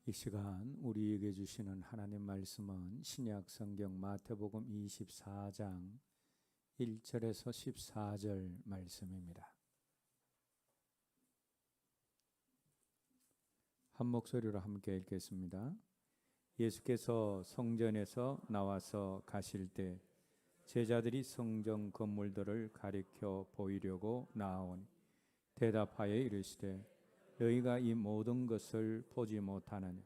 이 시간 우리에게 주시는 하나님 말씀은 신약 성경 마태복음 24장 1절에서 14절 말씀입니다. 한 목소리로 함께 읽겠습니다. 예수께서 성전에서 나와서 가실 때 제자들이 성전 건물들을 가리켜 보이려고 나아오니 대답하여 이르시되 너희가 이 모든 것을 보지 못하느냐?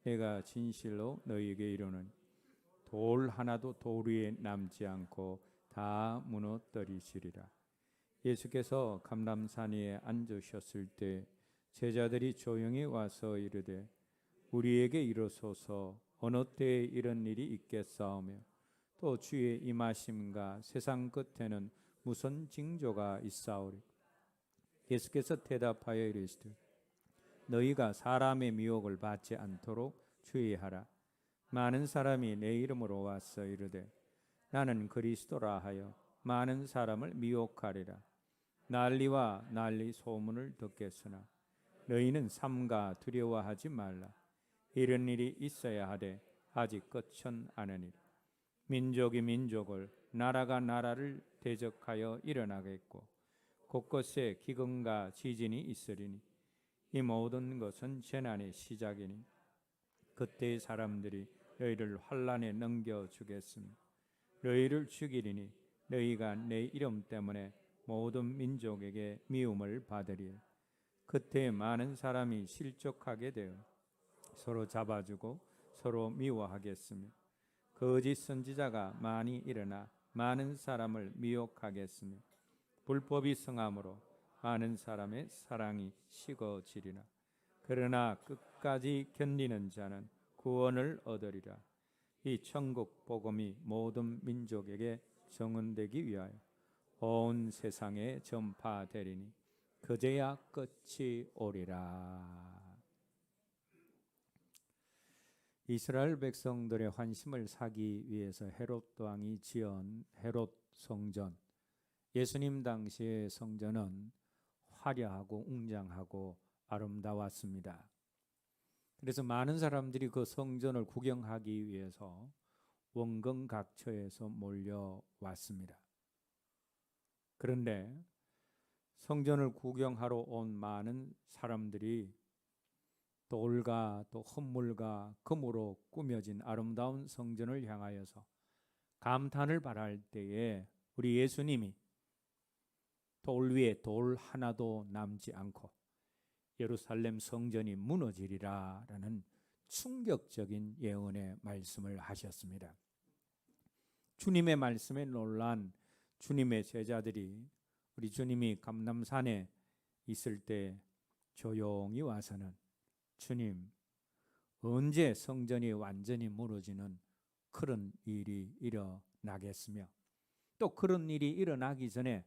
내가 진실로 너희에게 이르노니 돌 하나도 돌 위에 남지 않고 다 무너뜨리시리라. 예수께서 감람산 위에 앉으셨을 때 제자들이 조용히 와서 이르되 우리에게 이르소서 어느 때에 이런 일이 있겠사오며 또 주의 임하심과 세상 끝에는 무슨 징조가 있사오리? 예수께서 대답하여 이르시되 너희가 사람의 미혹을 받지 않도록 주의하라. 많은 사람이 내 이름으로 와서 이르되 나는 그리스도라 하여 많은 사람을 미혹하리라. 난리와 난리 소문을 듣겠으나 너희는 삼가 두려워하지 말라. 이런 일이 있어야 하되 아직 끝은 아니니라. 민족이 민족을 나라가 나라를 대적하여 일어나겠고 곳곳에 기근과 지진이 있으리니 이 모든 것은 재난의 시작이니 그때의 사람들이 너희를 환난에 넘겨주겠으며 너희를 죽이리니 너희가 내 이름 때문에 모든 민족에게 미움을 받으리라. 그때 많은 사람이 실족하게 되어 서로 잡아주고 서로 미워하겠으며 거짓 선지자가 많이 일어나 많은 사람을 미혹하겠으며 불법이 성함으로 많은 사람의 사랑이 식어지리라. 그러나 끝까지 견디는 자는 구원을 얻으리라. 이 천국 복음이 모든 민족에게 증언되기 위하여 온 세상에 전파되리니 그제야 끝이 오리라. 이스라엘 백성들의 환심을 사기 위해서 헤롯 왕이 지은 헤롯 성전, 예수님 당시의 성전은 화려하고 웅장하고 아름다웠습니다. 그래서 많은 사람들이 그 성전을 구경하기 위해서 원근각처에서 몰려왔습니다. 그런데 성전을 구경하러 온 많은 사람들이 돌과 또 흙물과 금으로 꾸며진 아름다운 성전을 향하여서 감탄을 발할 때에 우리 예수님이 돌 위에 돌 하나도 남지 않고 예루살렘 성전이 무너지리라 라는 충격적인 예언의 말씀을 하셨습니다. 주님의 말씀에 놀란 주님의 제자들이 우리 주님이 감람산에 있을 때 조용히 와서는 주님, 언제 성전이 완전히 무너지는 그런 일이 일어나겠으며 또 그런 일이 일어나기 전에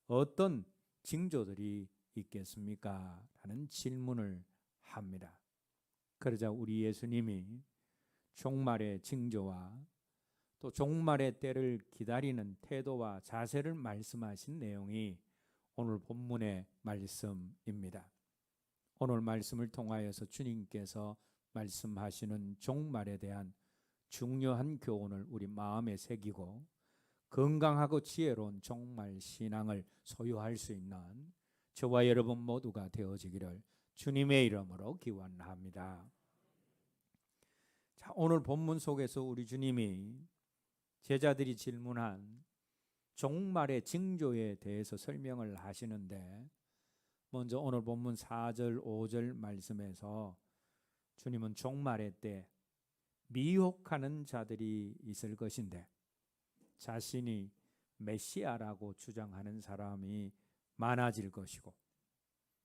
어떤 징조들이 있겠습니까? 라는 질문을 합니다. 그러자 우리 예수님이 종말의 징조와 또 종말의 때를 기다리는 태도와 자세를 말씀하신 내용이 오늘 본문의 말씀입니다. 오늘 말씀을 통하여서 주님께서 말씀하시는 종말에 대한 중요한 교훈을 우리 마음에 새기고 건강하고 지혜로운 종말 신앙을 소유할 수 있는 저와 여러분 모두가 되어지기를 주님의 이름으로 기원합니다. 자, 오늘 본문 속에서 우리 주님이 제자들이 질문한 종말의 징조에 대해서 설명을 하시는데 먼저 오늘 본문 4절, 5절 말씀에서 주님은 종말의 때 미혹하는 자들이 있을 것인데 자신이 메시아라고 주장하는 사람이 많아질 것이고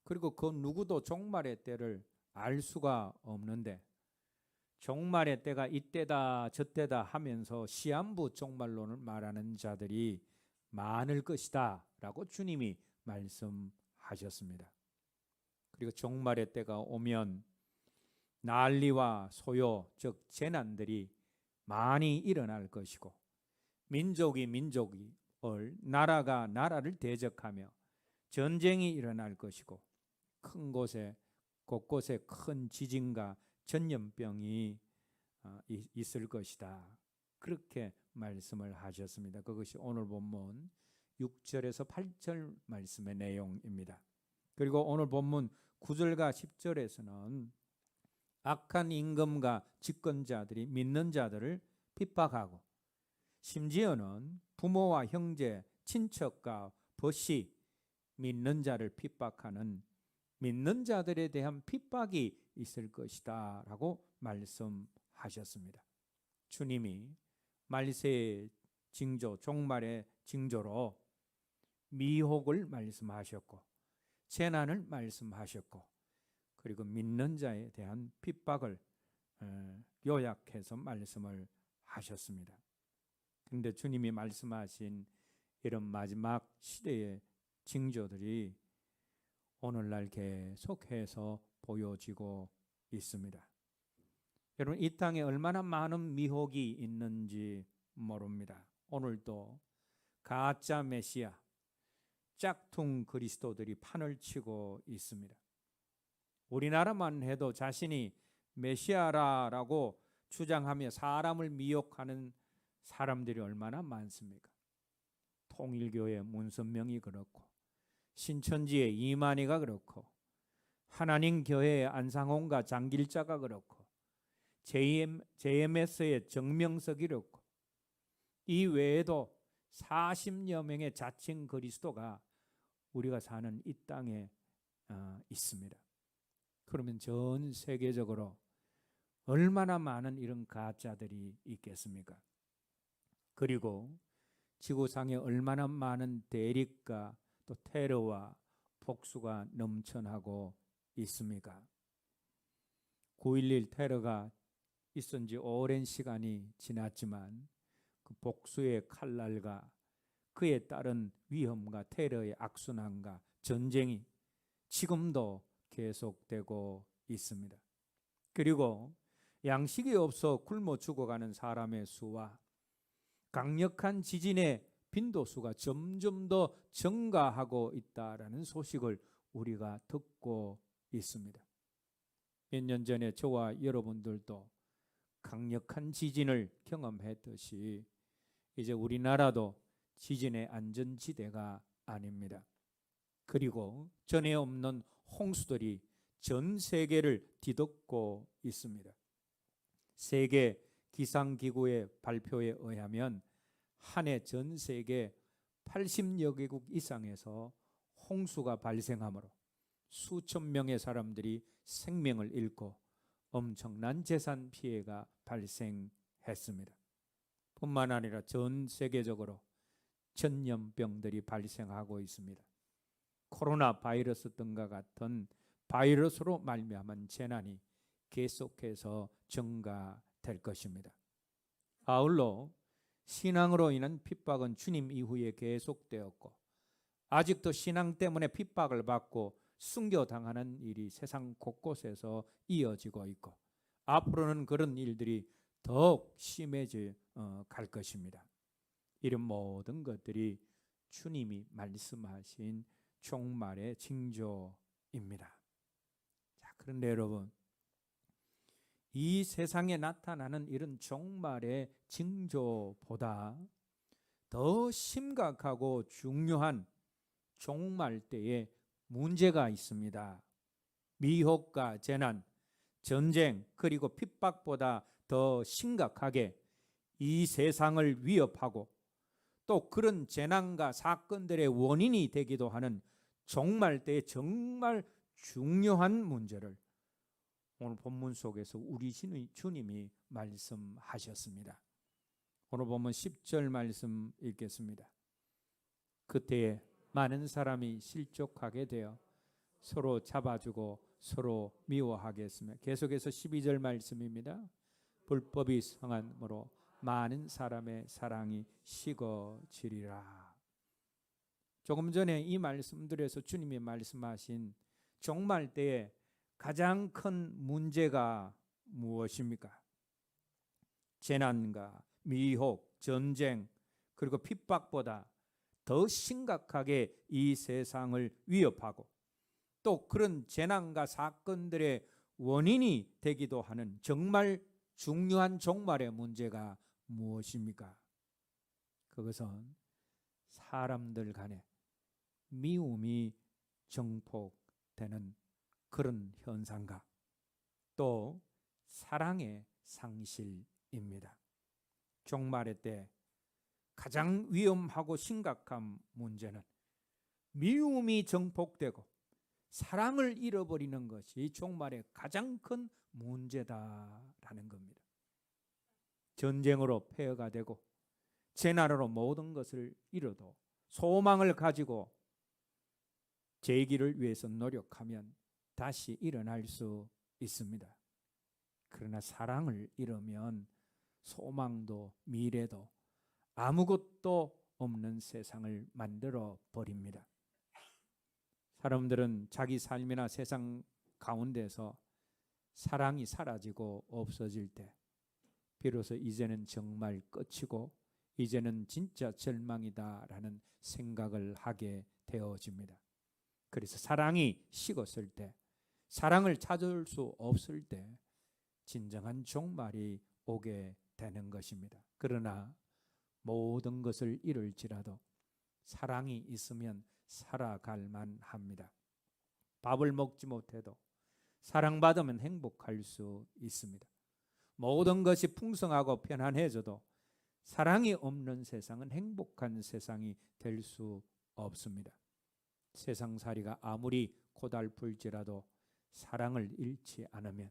그리고 그 누구도 종말의 때를 알 수가 없는데 종말의 때가 이때다 저때다 하면서 시한부 종말론을 말하는 자들이 많을 것이다 라고 주님이 말씀하셨습니다. 그리고 종말의 때가 오면 난리와 소요 즉 재난들이 많이 일어날 것이고 민족이 민족을 나라가 나라를 대적하며 전쟁이 일어날 것이고 큰 곳에 곳곳에 큰 지진과 전염병이 있을 것이다. 그렇게 말씀을 하셨습니다. 그것이 오늘 본문 6절에서 8절 말씀의 내용입니다. 그리고 오늘 본문 9절과 10절에서는 악한 임금과 집권자들이 믿는 자들을 핍박하고 심지어는 부모와 형제, 친척과 벗이 믿는 자를 핍박하는 믿는 자들에 대한 핍박이 있을 것이다 라고 말씀하셨습니다. 주님이 말세의 징조, 종말의 징조로 미혹을 말씀하셨고 재난을 말씀하셨고 그리고 믿는 자에 대한 핍박을 요약해서 말씀을 하셨습니다. 그런데 주님이 말씀하신 이런 마지막 시대의 징조들이 오늘날 계속해서 보여지고 있습니다. 여러분, 이 땅에 얼마나 많은 미혹이 있는지 모릅니다. 오늘도 가짜 메시아, 짝퉁 그리스도들이 판을 치고 있습니다. 우리나라만 해도 자신이 메시아라고 주장하며 사람을 미혹하는 사람들이 얼마나 많습니까? 통일교회 문선명이 그렇고 신천지의 이만희가 그렇고 하나님 교회의 안상홍과 장길자가 그렇고 JMS의 정명석이 그렇고 이 외에도 40여 명의 자칭 그리스도가 우리가 사는 이 땅에 있습니다. 그러면 전 세계적으로 얼마나 많은 이런 가짜들이 있겠습니까? 그리고 지구상에 얼마나 많은 대립과 또 테러와 복수가 넘쳐나고 있습니까? 9.11 테러가 있은 지 오랜 시간이 지났지만 그 복수의 칼날과 그에 따른 위험과 테러의 악순환과 전쟁이 지금도 계속되고 있습니다. 그리고 양식이 없어 굶어 죽어가는 사람의 수와 강력한 지진의 빈도수가 점점 더 증가하고 있다라는 소식을 우리가 듣고 있습니다. 몇 년 전에 저와 여러분들도 강력한 지진을 경험했듯이 이제 우리나라도 지진의 안전지대가 아닙니다. 그리고 전에 없는 홍수들이 전 세계를 뒤덮고 있습니다. 세계 기상기구의 발표에 의하면 한 해 전 세계 80여 개국 이상에서 홍수가 발생하므로 수천 명의 사람들이 생명을 잃고 엄청난 재산 피해가 발생했습니다. 뿐만 아니라 전 세계적으로 전염병들이 발생하고 있습니다. 코로나 바이러스 등과 같은 바이러스로 말미암은 재난이 계속해서 증가될 것입니다. 아울러 신앙으로 인한 핍박은 주님 이후에 계속되었고 아직도 신앙 때문에 핍박을 받고 순교당하는 일이 세상 곳곳에서 이어지고 있고 앞으로는 그런 일들이 더욱 심해져 갈 것입니다. 이런 모든 것들이 주님이 말씀하신 종말의 징조입니다. 자, 그런데 여러분, 이 세상에 나타나는 이런 종말의 징조보다 더 심각하고 중요한 종말 때에 문제가 있습니다. 미혹과 재난, 전쟁 그리고 핍박보다 더 심각하게 이 세상을 위협하고 또 그런 재난과 사건들의 원인이 되기도 하는 종말 때의 정말 중요한 문제를 오늘 본문 속에서 우리 주님이 말씀하셨습니다. 오늘 본문 10절 말씀 읽겠습니다. 그때에 많은 사람이 실족하게 되어 서로 잡아주고 서로 미워하겠으며 계속해서 12절 말씀입니다. 불법이 성함으로 많은 사람의 사랑이 식어지리라. 조금 전에 이 말씀들에서 주님이 말씀하신 종말 때에 가장 큰 문제가 무엇입니까? 재난과 미혹, 전쟁 그리고 핍박보다 더 심각하게 이 세상을 위협하고 또 그런 재난과 사건들의 원인이 되기도 하는 정말 중요한 종말의 문제가 무엇입니까? 그것은 사람들 간에 미움이 증폭되는 그런 현상과 또 사랑의 상실입니다. 종말의 때 가장 위험하고 심각한 문제는 미움이 증폭되고 사랑을 잃어버리는 것이 종말의 가장 큰 문제다라는 겁니다. 전쟁으로 폐허가 되고 재난으로 모든 것을 잃어도 소망을 가지고 재기를 위해서 노력하면 다시 일어날 수 있습니다. 그러나 사랑을 잃으면 소망도 미래도 아무것도 없는 세상을 만들어 버립니다. 사람들은 자기 삶이나 세상 가운데서 사랑이 사라지고 없어질 때 비로소 이제는 정말 끝이고 이제는 진짜 절망이다라는 생각을 하게 되어집니다. 그래서 사랑이 식었을 때, 사랑을 찾을 수 없을 때 진정한 종말이 오게 되는 것입니다. 그러나 모든 것을 잃을지라도 사랑이 있으면 살아갈 만합니다. 밥을 먹지 못해도 사랑받으면 행복할 수 있습니다. 모든 것이 풍성하고 편안해져도 사랑이 없는 세상은 행복한 세상이 될 수 없습니다. 세상살이가 아무리 고달플지라도 사랑을 잃지 않으면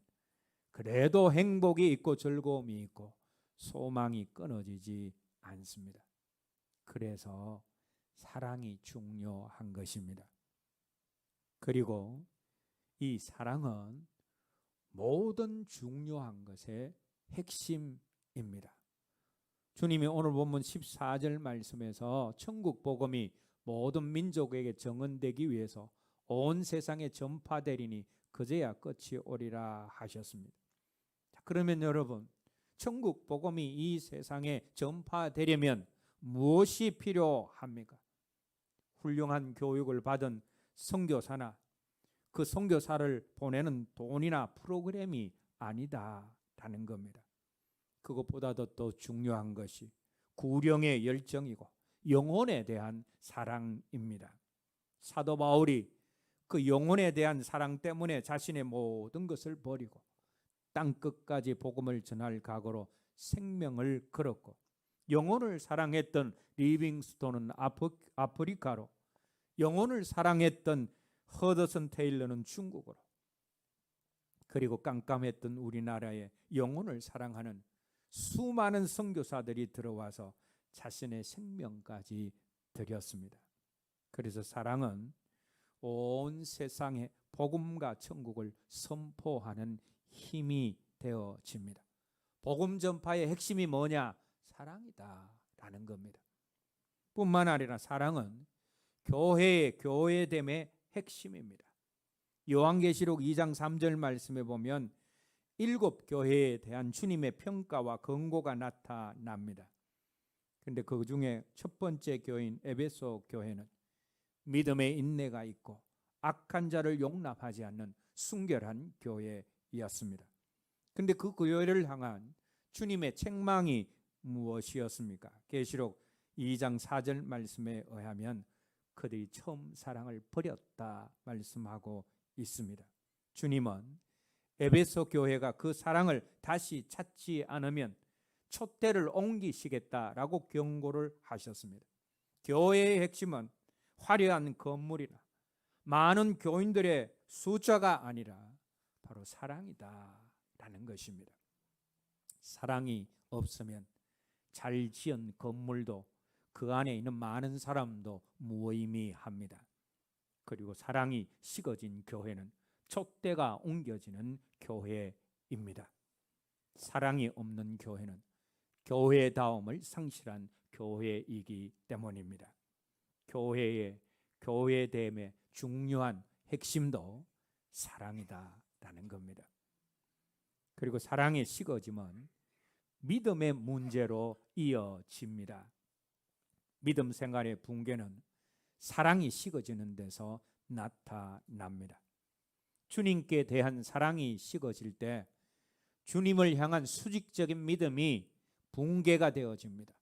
그래도 행복이 있고 즐거움이 있고 소망이 끊어지지 않습니다. 그래서 사랑이 중요한 것입니다. 그리고 이 사랑은 모든 중요한 것의 핵심입니다. 주님이 오늘 본문 14절 말씀에서 천국 복음이 모든 민족에게 정언되기 위해서 온 세상에 전파되리니 그제야 끝이 오리라 하셨습니다. 그러면 여러분, 천국 복음이 이 세상에 전파되려면 무엇이 필요합니까? 훌륭한 교육을 받은 선교사나 그 선교사를 보내는 돈이나 프로그램이 아니다라는 겁니다. 그것보다도 더 중요한 것이 구령의 열정이고 영혼에 대한 사랑입니다. 사도 바울이 그 영혼에 대한 사랑 때문에 자신의 모든 것을 버리고 땅 끝까지 복음을 전할 각오로 생명을 걸었고, 영혼을 사랑했던 리빙스톤은 아프리카로, 영혼을 사랑했던 허드슨 테일러는 중국으로, 그리고 깜깜했던 우리나라에 영혼을 사랑하는 수많은 선교사들이 들어와서 자신의 생명까지 드렸습니다. 그래서 사랑은 온 세상에 복음과 천국을 선포하는 힘이 되어집니다. 복음 전파의 핵심이 뭐냐? 사랑이다라는 겁니다. 뿐만 아니라 사랑은 교회의 교회됨의 핵심입니다. 요한계시록 2장 3절 말씀에 보면 7 교회에 대한 주님의 평가와 권고가 나타납니다. 그런데 그 중에 첫 번째 교회인 에베소 교회는 믿음의 인내가 있고 악한 자를 용납하지 않는 순결한 교회였습니다. 그런데 그 교회를 향한 주님의 책망이 무엇이었습니까? 계시록 2장 4절 말씀에 의하면 그들이 처음 사랑을 버렸다 말씀하고 있습니다. 주님은 에베소 교회가 그 사랑을 다시 찾지 않으면 촛대를 옮기시겠다라고 경고를 하셨습니다. 교회의 핵심은 화려한 건물이나 많은 교인들의 숫자가 아니라 바로 사랑이다라는 것입니다. 사랑이 없으면 잘 지은 건물도 그 안에 있는 많은 사람도 무의미합니다. 그리고 사랑이 식어진 교회는 촛대가 옮겨지는 교회입니다. 사랑이 없는 교회는 교회다움을 상실한 교회이기 때문입니다. 교회의 교회됨의 중요한 핵심도 사랑이다라는 겁니다. 그리고 사랑이 식어지면 믿음의 문제로 이어집니다. 믿음 생활의 붕괴는 사랑이 식어지는 데서 나타납니다. 주님께 대한 사랑이 식어질 때 주님을 향한 수직적인 믿음이 붕괴가 되어집니다.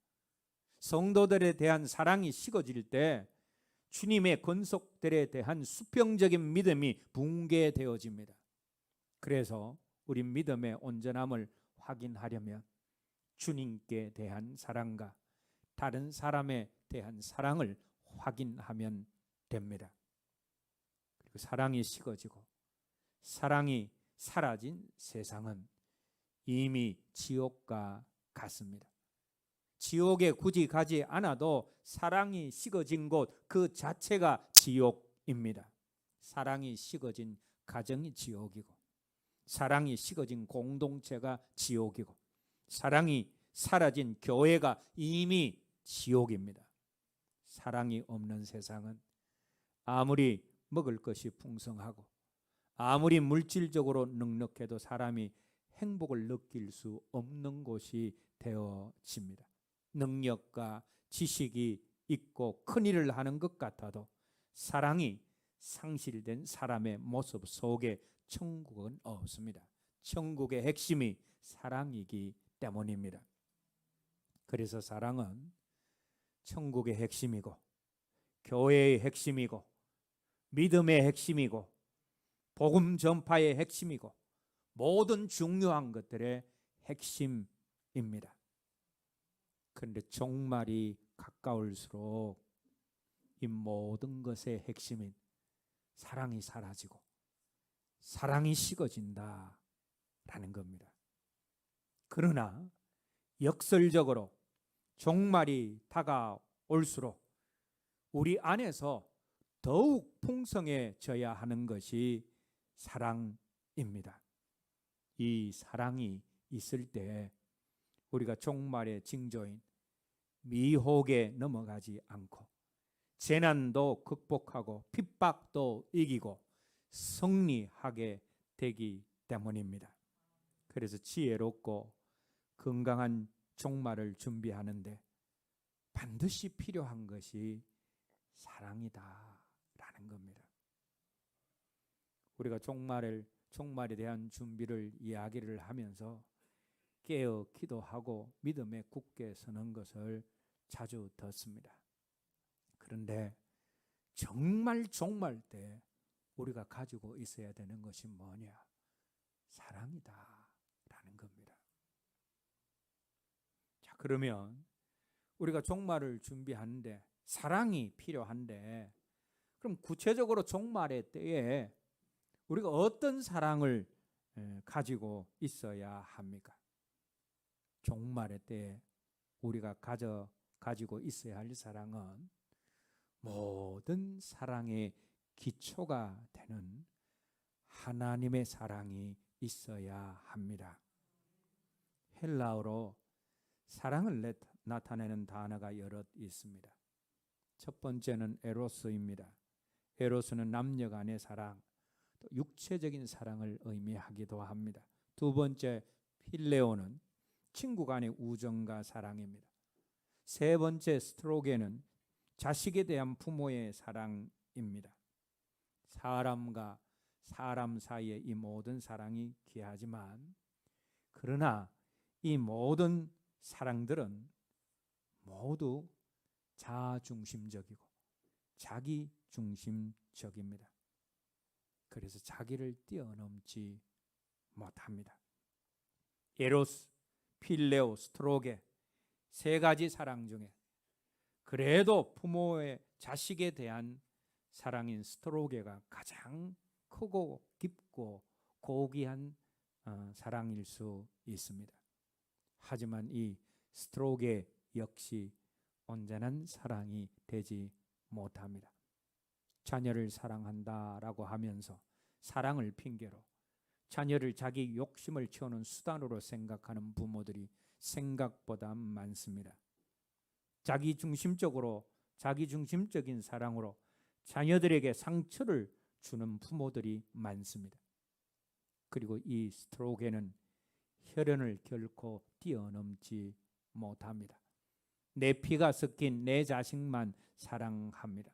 성도들에 대한 사랑이 식어질 때 주님의 권속들에 대한 수평적인 믿음이 붕괴되어집니다. 그래서 우리 믿음의 온전함을 확인하려면 주님께 대한 사랑과 다른 사람에 대한 사랑을 확인하면 됩니다. 그리고 사랑이 식어지고 사랑이 사라진 세상은 이미 지옥과 같습니다. 지옥에 굳이 가지 않아도 사랑이 식어진 곳 그 자체가 지옥입니다. 사랑이 식어진 가정이 지옥이고, 사랑이 식어진 공동체가 지옥이고, 사랑이 사라진 교회가 이미 지옥입니다. 사랑이 없는 세상은 아무리 먹을 것이 풍성하고 아무리 물질적으로 넉넉해도 사람이 행복을 느낄 수 없는 곳이 되어집니다. 능력과 지식이 있고 큰 일을 하는 것 같아도 사랑이 상실된 사람의 모습 속에 천국은 없습니다. 천국의 핵심이 사랑이기 때문입니다. 그래서 사랑은 천국의 핵심이고, 교회의 핵심이고, 믿음의 핵심이고, 복음 전파의 핵심이고, 모든 중요한 것들의 핵심입니다. 그런데 종말이 가까울수록 이 모든 것의 핵심인 사랑이 사라지고 사랑이 식어진다라는 겁니다. 그러나 역설적으로 종말이 다가올수록 우리 안에서 더욱 풍성해져야 하는 것이 사랑입니다. 이 사랑이 있을 때 우리가 종말의 징조인 미혹에 넘어가지 않고 재난도 극복하고 핍박도 이기고 승리하게 되기 때문입니다. 그래서 지혜롭고 건강한 종말을 준비하는데 반드시 필요한 것이 사랑이다라는 겁니다. 우리가 종말에 대한 준비를 이야기를 하면서 깨어 기도하고 믿음에 굳게 서는 것을 자주 듣습니다. 그런데 정말 종말 때 우리가 가지고 있어야 되는 것이 뭐냐? 사랑이다라는 겁니다. 자, 그러면 우리가 종말을 준비하는데 사랑이 필요한데, 그럼 구체적으로 종말의 때에 우리가 어떤 사랑을 가지고 있어야 합니까? 종말의 때에 우리가 가지고 있어야 할 사랑은 모든 사랑의 기초가 되는 하나님의 사랑이 있어야 합니다. 헬라어로 사랑을 나타내는 단어가 여럿 있습니다. 첫 번째는 에로스입니다. 에로스는 남녀 간의 사랑, 또 육체적인 사랑을 의미하기도 합니다. 두 번째 필레오는 친구 간의 우정과 사랑입니다. 세 번째 스트로게는 자식에 대한 부모의 사랑입니다. 사람과 사람 사이의 이 모든 사랑이 귀하지만, 그러나 이 모든 사랑들은 모두 자중심적이고 자기중심적입니다. 그래서 자기를 뛰어넘지 못합니다. 에로스, 필레오, 스트로게 세 가지 사랑 중에 그래도 부모의 자식에 대한 사랑인 스트로게가 가장 크고 깊고 고귀한 사랑일 수 있습니다. 하지만 이 스트로게 역시 온전한 사랑이 되지 못합니다. 자녀를 사랑한다라고 하면서 사랑을 핑계로 자녀를 자기 욕심을 채우는 수단으로 생각하는 부모들이 생각보다 많습니다. 자기중심적인 사랑으로 자녀들에게 상처를 주는 부모들이 많습니다. 그리고 이 스트로게는 혈연을 결코 뛰어넘지 못합니다. 내 피가 섞인 내 자식만 사랑합니다.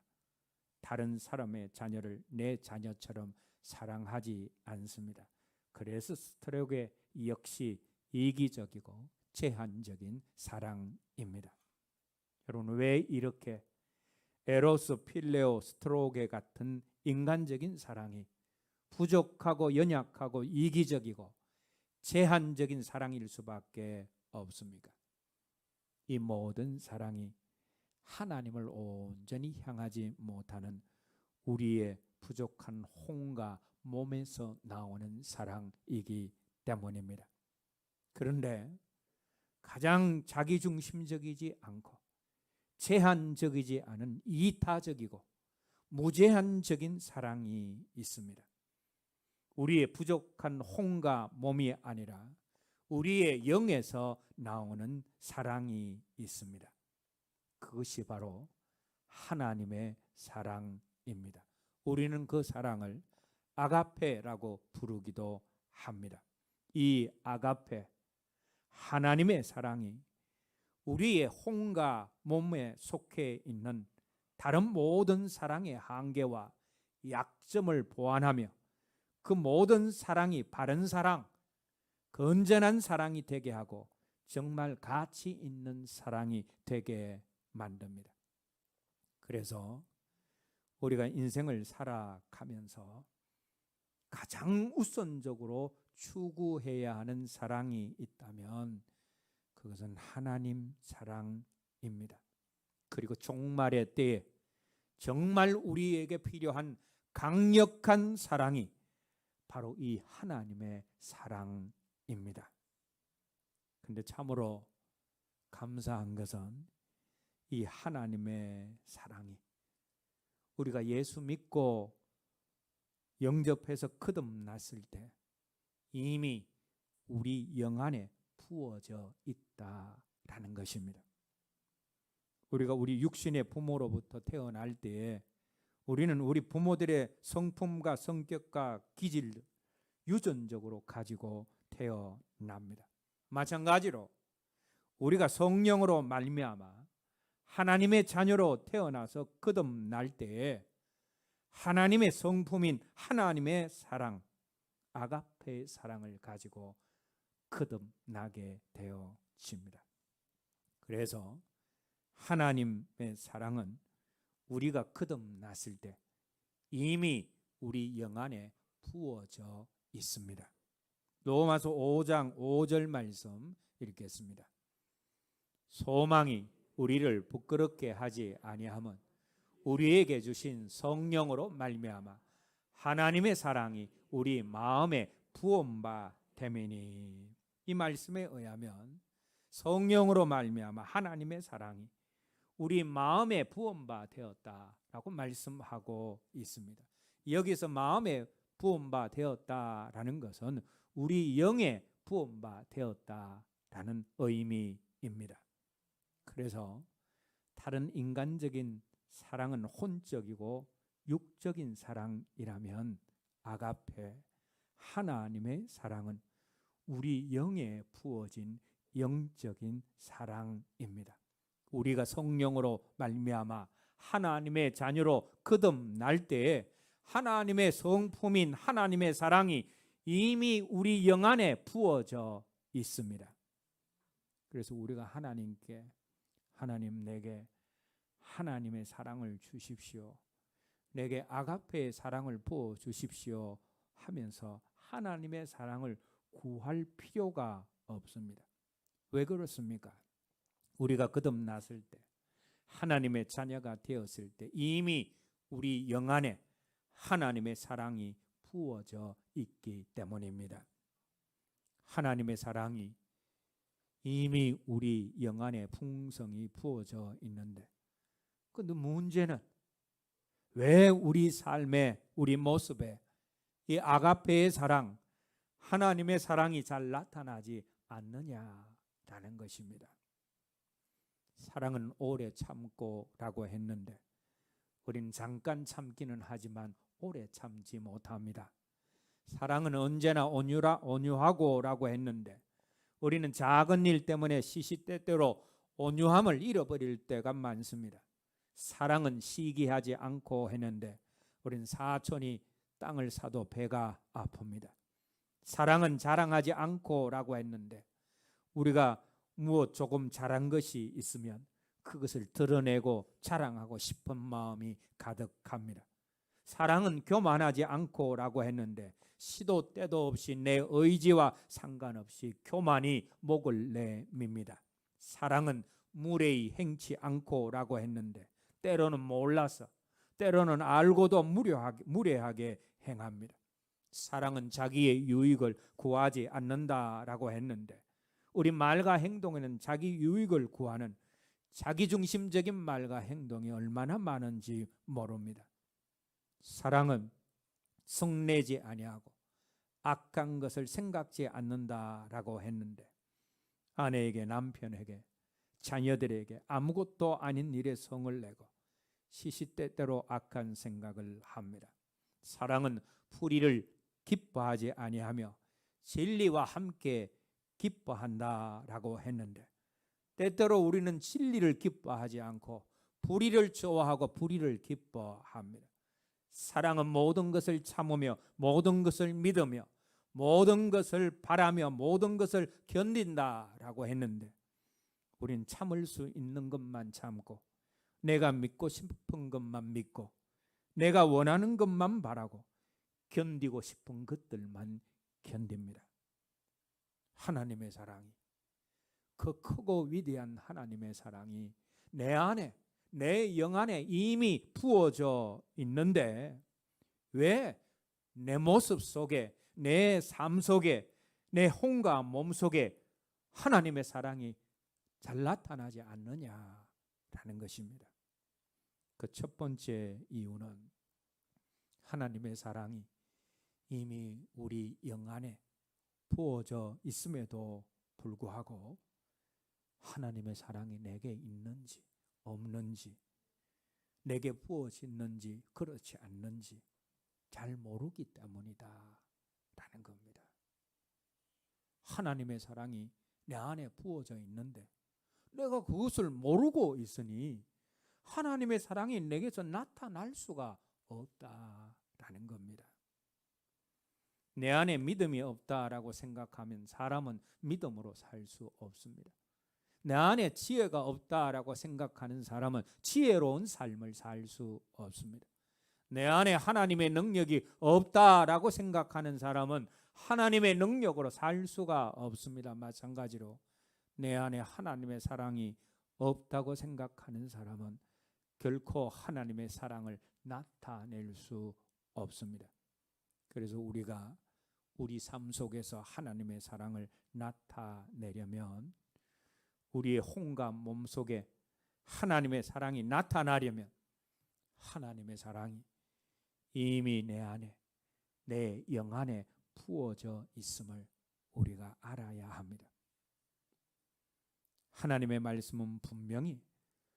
다른 사람의 자녀를 내 자녀처럼 사랑하지 않습니다. 그래서 스트로게 역시 이기적이고 제한적인 사랑입니다. 여러분, 왜 이렇게 에로스, 필레오, 스트로게 같은 인간적인 사랑이 부족하고 연약하고 이기적이고 제한적인 사랑일 수밖에 없습니까? 이 모든 사랑이 하나님을 온전히 향하지 못하는 우리의 부족한 혼과 몸에서 나오는 사랑이기 때문입니다. 그런데 가장 자기중심적이지 않고 제한적이지 않은 이타적이고 무제한적인 사랑이 있습니다. 우리의 부족한 혼과 몸이 아니라 우리의 영에서 나오는 사랑이 있습니다. 그것이 바로 하나님의 사랑입니다. 우리는 그 사랑을 아가페라고 부르기도 합니다. 이 아가페, 하나님의 사랑이 우리의 혼과 몸에 속해 있는 다른 모든 사랑의 한계와 약점을 보완하며 그 모든 사랑이 바른 사랑, 건전한 사랑이 되게 하고 정말 가치 있는 사랑이 되게 만듭니다. 그래서 우리가 인생을 살아가면서 가장 우선적으로 추구해야 하는 사랑이 있다면 그것은 하나님 사랑입니다. 그리고 종말의 때에 정말 우리에게 필요한 강력한 사랑이 바로 이 하나님의 사랑입니다. 근데 참으로 감사한 것은 이 하나님의 사랑이 우리가 예수 믿고 영접해서 거듭났을 때 이미 우리 영 안에 부어져 있다라는 것입니다. 우리가 우리 육신의 부모로부터 태어날 때에 우리는 우리 부모들의 성품과 성격과 기질을 유전적으로 가지고 태어납니다. 마찬가지로 우리가 성령으로 말미암아 하나님의 자녀로 태어나서 거듭날 때에 하나님의 성품인 하나님의 사랑, 아가페의 사랑을 가지고 거듭나게 되어집니다. 그래서 하나님의 사랑은 우리가 거듭났을 때 이미 우리 영 안에 부어져 있습니다. 로마서 5장 5절 말씀 읽겠습니다. 소망이 우리를 부끄럽게 하지 아니함은 우리에게 주신 성령으로 말미암아 하나님의 사랑이 우리 마음에 부은 바 됨이니. 이 말씀에 의하면 성령으로 말미암아 하나님의 사랑이 우리 마음에 부은 바 되었다라고 말씀하고 있습니다. 여기서 마음에 부은 바 되었다라는 것은 우리 영에 부은 바 되었다라는 의미입니다. 그래서 다른 인간적인 사랑은 혼적이고 육적인 사랑이라면 아가페, 하나님의 사랑은 우리 영에 부어진 영적인 사랑입니다. 우리가 성령으로 말미암아 하나님의 자녀로 거듭날 때에 하나님의 성품인 하나님의 사랑이 이미 우리 영 안에 부어져 있습니다. 그래서 우리가 하나님께 하나님, 내게 하나님의 사랑을 주십시오, 내게 아가페의 사랑을 부어 주십시오 하면서 하나님의 사랑을 구할 필요가 없습니다. 왜 그렇습니까? 우리가 거듭났을 때, 하나님의 자녀가 되었을 때 이미 우리 영 안에 하나님의 사랑이 부어져 있기 때문입니다. 하나님의 사랑이 이미 우리 영 안에 풍성히 부어져 있는데, 근데 문제는 왜 우리 삶에, 우리 모습에 이 아가페의 사랑, 하나님의 사랑이 잘 나타나지 않느냐라는 것입니다. 사랑은 오래 참고라고 했는데 우리는 잠깐 참기는 하지만 오래 참지 못합니다. 사랑은 언제나 온유하고라고 했는데 우리는 작은 일 때문에 시시때때로 온유함을 잃어버릴 때가 많습니다. 사랑은 시기하지 않고 했는데 우리는 사촌이 땅을 사도 배가 아픕니다. 사랑은 자랑하지 않고라고 했는데 우리가 무엇 조금 잘한 것이 있으면 그것을 드러내고 자랑하고 싶은 마음이 가득합니다. 사랑은 교만하지 않고라고 했는데 시도 때도 없이 내 의지와 상관없이 교만이 목을 내밉니다. 사랑은 무례히 행치 않고라고 했는데 때로는 몰라서 때로는 알고도 무례하게 행합니다. 사랑은 자기의 유익을 구하지 않는다라고 했는데 우리 말과 행동에는 자기 유익을 구하는 자기중심적인 말과 행동이 얼마나 많은지 모릅니다. 사랑은 성내지 아니하고 악한 것을 생각지 않는다라고 했는데 아내에게 남편에게 자녀들에게 아무것도 아닌 일에 성을 내고 시시때때로 악한 생각을 합니다. 사랑은 불의를 기뻐하지 아니하며 진리와 함께 기뻐한다라고 했는데 때때로 우리는 진리를 기뻐하지 않고 불의를 좋아하고 불의를 기뻐합니다. 사랑은 모든 것을 참으며 모든 것을 믿으며 모든 것을 바라며 모든 것을 견딘다라고 했는데 우린 참을 수 있는 것만 참고 내가 믿고 싶은 것만 믿고 내가 원하는 것만 바라고 견디고 싶은 것들만 견딥니다. 하나님의 사랑이, 그 크고 위대한 하나님의 사랑이 내 안에, 내 영 안에 이미 부어져 있는데 왜 내 모습 속에, 내 삶 속에, 내 혼과 몸 속에 하나님의 사랑이 잘 나타나지 않느냐라는 것입니다. 그 첫 번째 이유는 하나님의 사랑이 이미 우리 영 안에 부어져 있음에도 불구하고 하나님의 사랑이 내게 있는지 없는지, 내게 부어지는지 그렇지 않는지 잘 모르기 때문이다 라는 겁니다. 하나님의 사랑이 내 안에 부어져 있는데 내가 그것을 모르고 있으니 하나님의 사랑이 내게서 나타날 수가 없다라는 겁니다. 내 안에 믿음이 없다라고 생각하면 사람은 믿음으로 살 수 없습니다. 내 안에 지혜가 없다라고 생각하는 사람은 지혜로운 삶을 살 수 없습니다. 내 안에 하나님의 능력이 없다라고 생각하는 사람은 하나님의 능력으로 살 수가 없습니다. 마찬가지로 내 안에 하나님의 사랑이 없다고 생각하는 사람은 결코 하나님의 사랑을 나타낼 수 없습니다. 그래서 우리가 우리 삶 속에서 하나님의 사랑을 나타내려면 우리의 혼과 몸 속에 하나님의 사랑이 나타나려면 하나님의 사랑이 이미 내 안에, 내 영 안에 부어져 있음을 우리가 알아야 합니다. 하나님의 말씀은 분명히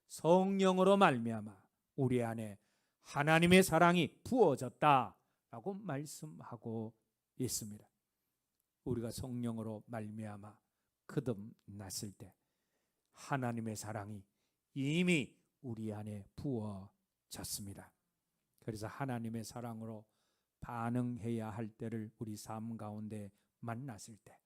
성령으로 말미암아 우리 안에 하나님의 사랑이 부어졌다라고 말씀하고 있습니다. 우리가 성령으로 말미암아 거듭났을 때 하나님의 사랑이 이미 우리 안에 부어졌습니다. 그래서 하나님의 사랑으로 반응해야 할 때를 우리 삶 가운데 만났을 때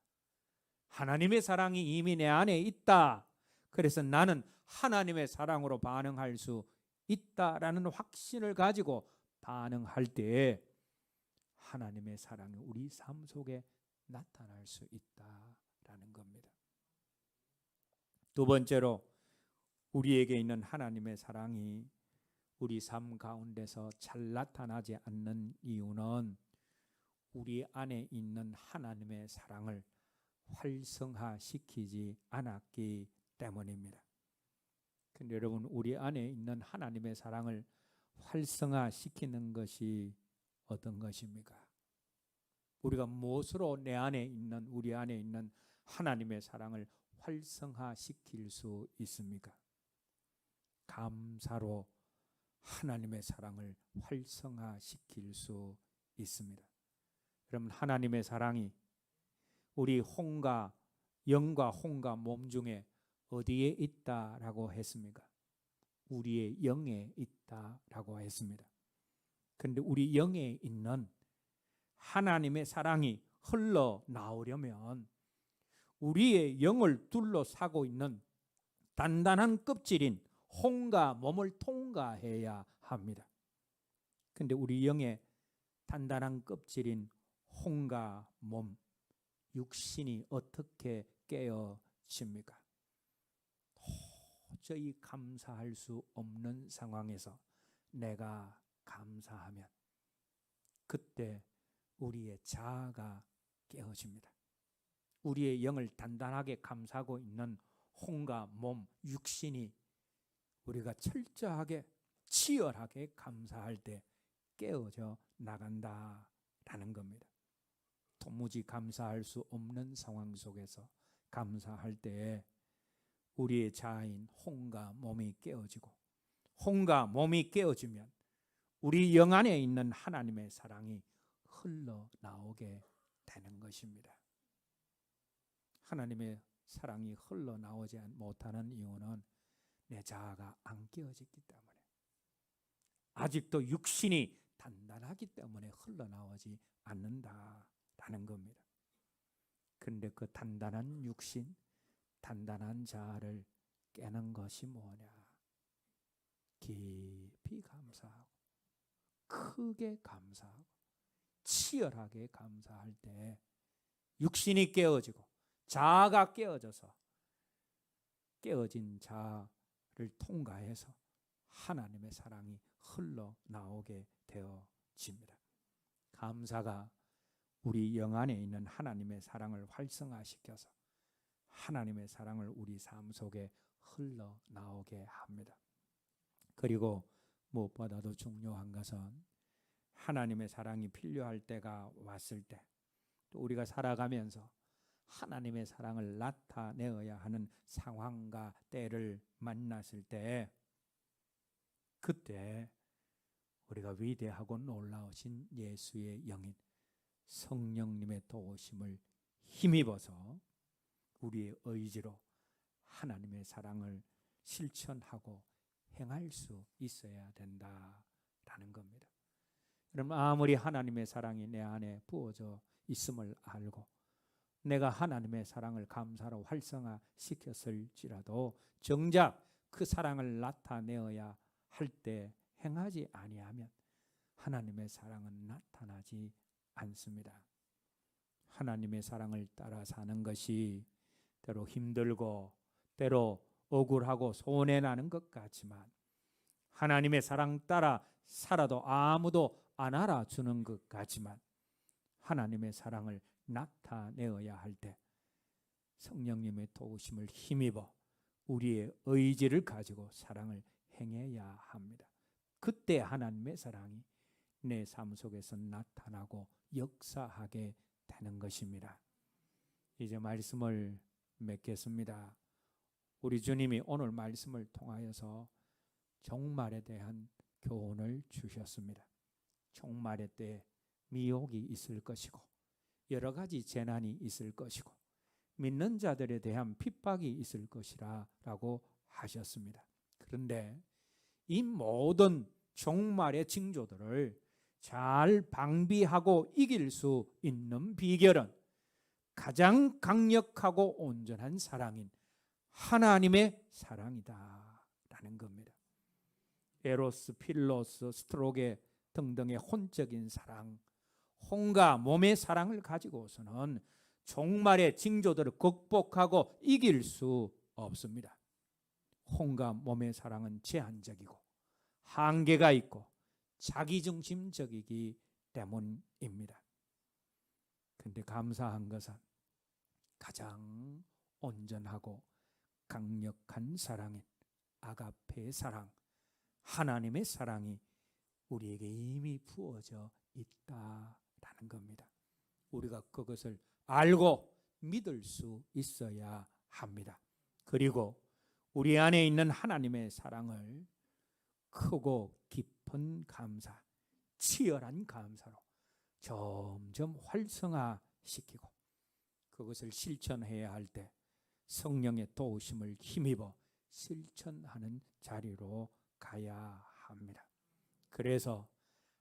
하나님의 사랑이 이미 내 안에 있다. 그래서 나는 하나님의 사랑으로 반응할 수 있다라는 확신을 가지고 반응할 때에 하나님의 사랑이 우리 삶 속에 나타날 수 있다라는 겁니다. 두 번째로 우리에게 있는 하나님의 사랑이 우리 삶 가운데서 잘 나타나지 않는 이유는 우리 안에 있는 하나님의 사랑을 활성화시키지 않았기 때문입니다. 근데 여러분, 우리 안에 있는 하나님의 사랑을 활성화시키는 것이 어떤 것입니까? 우리가 무엇으로 내 안에 있는, 우리 안에 있는 하나님의 사랑을 활성화시킬 수 있습니까? 감사로 하나님의 사랑을 활성화시킬 수 있습니다. 여러분, 하나님의 사랑이 우리 혼과 영과 혼과 몸 중에 어디에 있다라고 했습니까? 우리의 영에 있다라고 했습니다. 그런데 우리 영에 있는 하나님의 사랑이 흘러나오려면 우리의 영을 둘러싸고 있는 단단한 껍질인 혼과 몸을 통과해야 합니다. 근데 우리 영의 단단한 껍질인 혼과 몸, 육신이 어떻게 깨어집니까? 도저히 감사할 수 없는 상황에서 내가 감사하면 그때 우리의 자아가 깨어집니다. 우리의 영을 단단하게 감싸고 있는 혼과 몸, 육신이 우리가 철저하게 치열하게 감사할 때 깨어져 나간다라는 겁니다. 도무지 감사할 수 없는 상황 속에서 감사할 때에 우리의 자아인 혼과 몸이 깨어지고, 혼과 몸이 깨어지면 우리 영 안에 있는 하나님의 사랑이 흘러나오게 되는 것입니다. 하나님의 사랑이 흘러나오지 못하는 이유는 내 자아가 안 깨어졌기 때문에, 아직도 육신이 단단하기 때문에 흘러나오지 않는다라는 겁니다. 그런데 그 단단한 육신, 단단한 자아를 깨는 것이 뭐냐? 깊이 감사하고, 크게 감사하고, 치열하게 감사할 때 육신이 깨어지고 자아가 깨어져서 깨어진 자아를 통과해서 하나님의 사랑이 흘러나오게 되어집니다. 감사가 우리 영 안에 있는 하나님의 사랑을 활성화시켜서 하나님의 사랑을 우리 삶 속에 흘러나오게 합니다. 그리고 무엇보다도 중요한 것은 하나님의 사랑이 필요할 때가 왔을 때, 또 우리가 살아가면서 하나님의 사랑을 나타내어야 하는 상황과 때를 만났을 때, 그때 우리가 위대하고 놀라우신 예수의 영인 성령님의 도우심을 힘입어서 우리의 의지로 하나님의 사랑을 실천하고 행할 수 있어야 된다라는 겁니다. 여러분, 아무리 하나님의 사랑이 내 안에 부어져 있음을 알고 내가 하나님의 사랑을 감사로 활성화시켰을지라도 정작 그 사랑을 나타내어야 할 때 행하지 아니하면 하나님의 사랑은 나타나지 않습니다. 하나님의 사랑을 따라 사는 것이 때로 힘들고 때로 억울하고 손해나는 것 같지만, 하나님의 사랑 따라 살아도 아무도 안 알아주는 것 같지만, 하나님의 사랑을 나타내어야 할 때 성령님의 도우심을 힘입어 우리의 의지를 가지고 사랑을 행해야 합니다. 그때 하나님의 사랑이 내 삶 속에서 나타나고 역사하게 되는 것입니다. 이제 말씀을 맺겠습니다. 우리 주님이 오늘 말씀을 통하여서 종말에 대한 교훈을 주셨습니다. 종말의 때 미혹이 있을 것이고 여러 가지 재난이 있을 것이고 믿는 자들에 대한 핍박이 있을 것이라 라고 하셨습니다. 그런데 이 모든 종말의 징조들을 잘 방비하고 이길 수 있는 비결은 가장 강력하고 온전한 사랑인 하나님의 사랑이다 라는 겁니다. 에로스, 필로스, 스트로게 등등의 혼적인 사랑, 혼과 몸의 사랑을 가지고서는 종말의 징조들을 극복하고 이길 수 없습니다. 혼과 몸의 사랑은 제한적이고 한계가 있고 자기중심적이기 때문입니다. 그런데 감사한 것은 가장 온전하고 강력한 사랑인 아가페의 사랑, 하나님의 사랑이 우리에게 이미 부어져 있다라는 겁니다. 우리가 그것을 알고 믿을 수 있어야 합니다. 그리고 우리 안에 있는 하나님의 사랑을 크고 깊은 감사, 치열한 감사로 점점 활성화시키고 그것을 실천해야 할 때 성령의 도우심을 힘입어 실천하는 자리로 가야 합니다. 그래서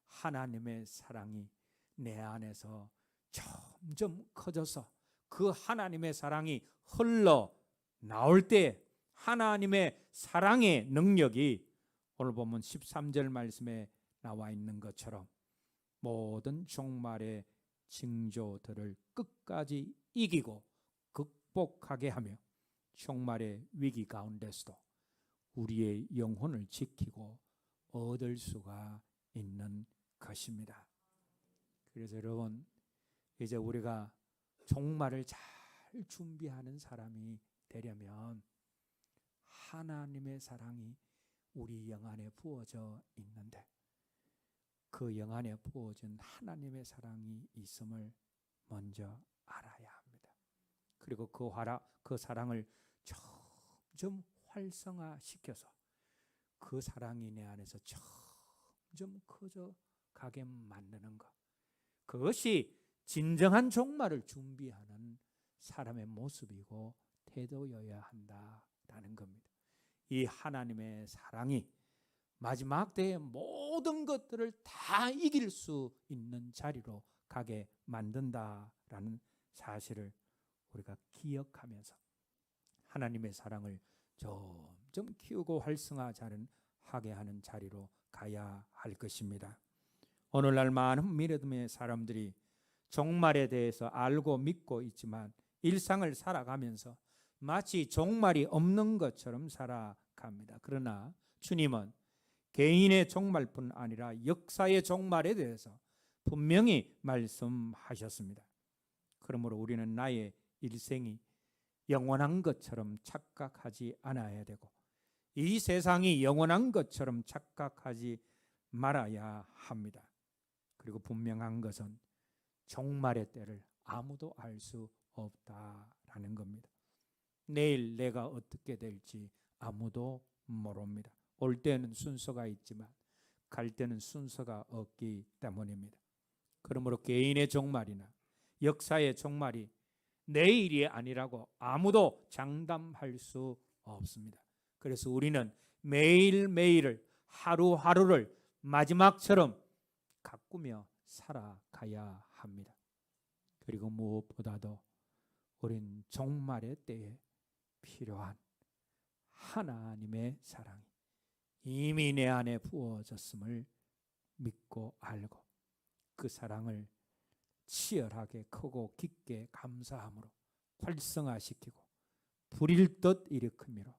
하나님의 사랑이 내 안에서 점점 커져서 그 하나님의 사랑이 흘러 나올 때 하나님의 사랑의 능력이 오늘 보면 13절 말씀에 나와 있는 것처럼 모든 종말의 징조들을 끝까지 이기고 극복하게 하며 종말의 위기 가운데서도 우리의 영혼을 지키고 얻을 수가 있는 것입니다. 그래서 여러분, 이제 우리가 종말을 잘 준비하는 사람이 되려면 하나님의 사랑이 우리 영 안에 부어져 있는데 그 영 안에 부어진 하나님의 사랑이 있음을 먼저 알아야 합니다. 그리고 그 사랑을 점점 활성화시켜서 그 사랑이 내 안에서 점점 커져 가게 만드는 것, 그것이 진정한 종말을 준비하는 사람의 모습이고 태도여야 한다라는 겁니다. 이 하나님의 사랑이 마지막 때의 모든 것들을 다 이길 수 있는 자리로 가게 만든다라는 사실을 우리가 기억하면서 하나님의 사랑을 점점 키우고 활성화하게 하는 자리로 가야 할 것입니다. 오늘날 많은 믿음의 사람들이 종말에 대해서 알고 믿고 있지만 일상을 살아가면서 마치 종말이 없는 것처럼 살아갑니다. 그러나 주님은 개인의 종말뿐 아니라 역사의 종말에 대해서 분명히 말씀하셨습니다. 그러므로 우리는 나의 일생이 영원한 것처럼 착각하지 않아야 되고 이 세상이 영원한 것처럼 착각하지 말아야 합니다. 그리고 분명한 것은 종말의 때를 아무도 알 수 없다라는 겁니다. 내일 내가 어떻게 될지 아무도 모릅니다. 올 때는 순서가 있지만 갈 때는 순서가 없기 때문입니다. 그러므로 개인의 종말이나 역사의 종말이 내일이 아니라고 아무도 장담할 수 없습니다. 그래서 우리는 매일매일을 하루하루를 마지막처럼 가꾸며 살아가야 합니다. 그리고 무엇보다도 우린 종말의 때에 필요한 하나님의 사랑이 이미 내 안에 부어졌음을 믿고 알고 그 사랑을 치열하게 크고 깊게 감사함으로 활성화시키고 불일 듯 일으킴으로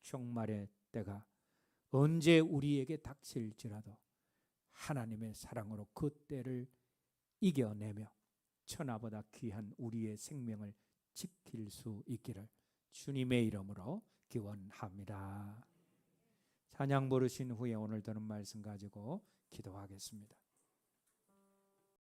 종말의 때가 언제 우리에게 닥칠지라도 하나님의 사랑으로 그 때를 이겨내며 천하보다 귀한 우리의 생명을 지킬 수 있기를 주님의 이름으로 기원합니다. 찬양 부르신 후에 오늘 드는 말씀 가지고 기도하겠습니다.